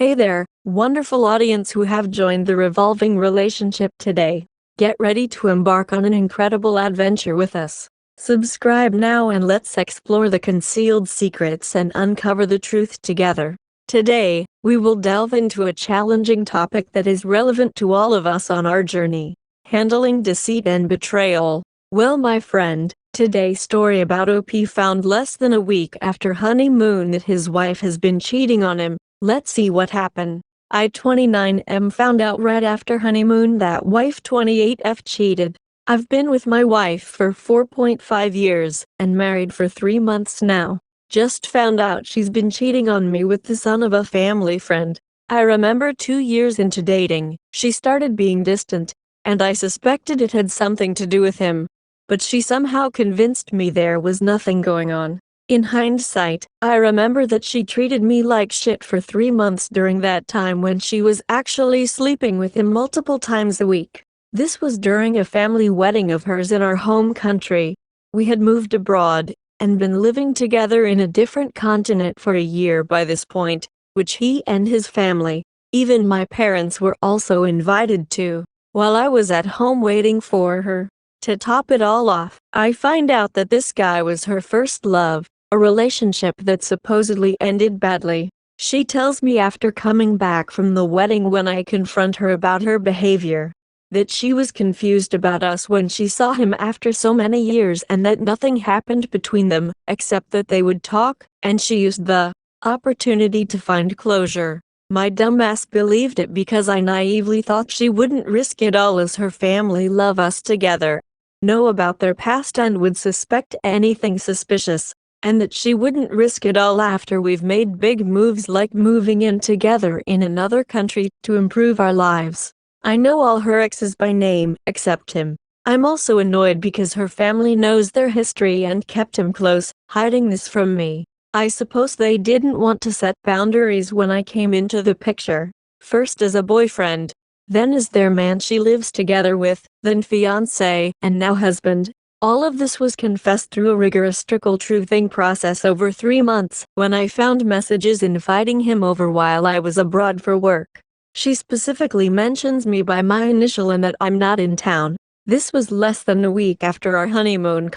Hey there, wonderful audience who have joined the Revolving Relationship today. Get ready to embark on an incredible adventure with us. Subscribe now and let's explore the concealed secrets and uncover the truth together. Today, we will delve into a challenging topic that is relevant to all of us on our journey: handling deceit and betrayal. Well, my friend, today's story about OP found less than a week after honeymoon that his wife has been cheating on him. Let's see what happened. I 29M found out right after honeymoon that wife 28F cheated. I've been with my wife for 4.5 years and married for 3 months now. Just found out she's been cheating on me with the son of a family friend. I remember 2 years into dating, she started being distant, and I suspected it had something to do with him. But she somehow convinced me there was nothing going on. In hindsight, I remember that she treated me like shit for 3 months during that time when she was actually sleeping with him multiple times a week. This was during a family wedding of hers in our home country. We had moved abroad and been living together in a different continent for a year by this point, which he and his family, even my parents, were also invited to, while I was at home waiting for her. To top it all off, I find out that this guy was her first love, a relationship that supposedly ended badly. She tells me after coming back from the wedding, when I confront her about her behavior, that she was confused about us when she saw him after so many years and that nothing happened between them except that they would talk, and she used the opportunity to find closure. My dumbass believed it because I naively thought she wouldn't risk it all as her family love us together, know about their past and would suspect anything suspicious, and that she wouldn't risk it all after we've made big moves like moving in together in another country to improve our lives. I know all her exes by name except him. I'm also annoyed because her family knows their history and kept him close, hiding this from me. I suppose they didn't want to set boundaries when I came into the picture. First as a boyfriend, then as their man she lives together with, then fiancé, and now husband. All of this was confessed through a rigorous trickle-truthing process over 3 months, when I found messages inviting him over while I was abroad for work. She specifically mentions me by my initial and that I'm not in town. This was less than a week after our honeymoon,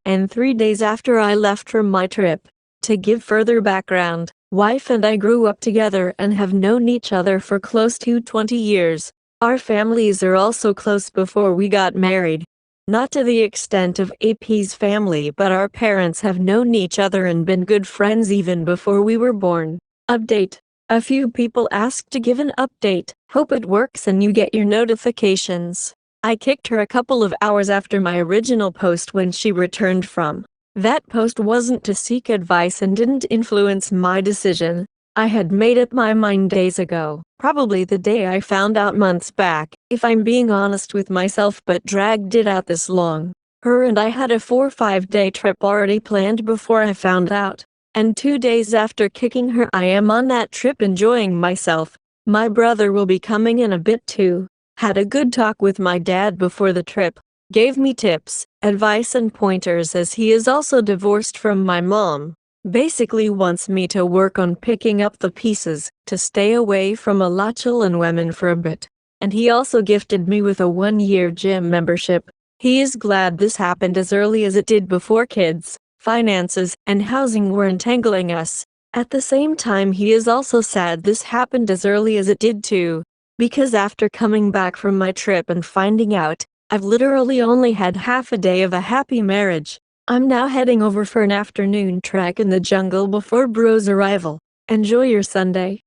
and 3 days after I left from my trip. To give further background, wife and I grew up together and have known each other for close to 20 years. Our families are also close before we got married. Not to the extent of AP's family, but our parents have known each other and been good friends even before we were born. Update. A few people asked to give an update. Hope it works and you get your notifications. I kicked her a couple of hours after my original post when she returned from. That post wasn't to seek advice and didn't influence my decision. I had made up my mind days ago, probably the day I found out months back, if I'm being honest with myself, but dragged it out this long. Her and I had a 4-5 day trip already planned before I found out. And 2 days after kicking her, I am on that trip enjoying myself. My brother will be coming in a bit too. Had a good talk with my dad before the trip. Gave me tips, advice and pointers as he is also divorced from my mom. Basically wants me to work on picking up the pieces, to stay away from a lachel and women for a bit. And he also gifted me with a 1-year gym membership. He is glad this happened as early as it did before kids, finances, and housing were entangling us. At the same time, he is also sad this happened as early as it did too, because after coming back from my trip and finding out, I've literally only had half a day of a happy marriage. I'm now heading over for an afternoon trek in the jungle before bro's arrival. Enjoy your Sunday.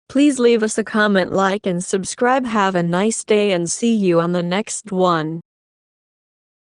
Please leave us a comment, like and subscribe. Have a nice day and see you on the next one.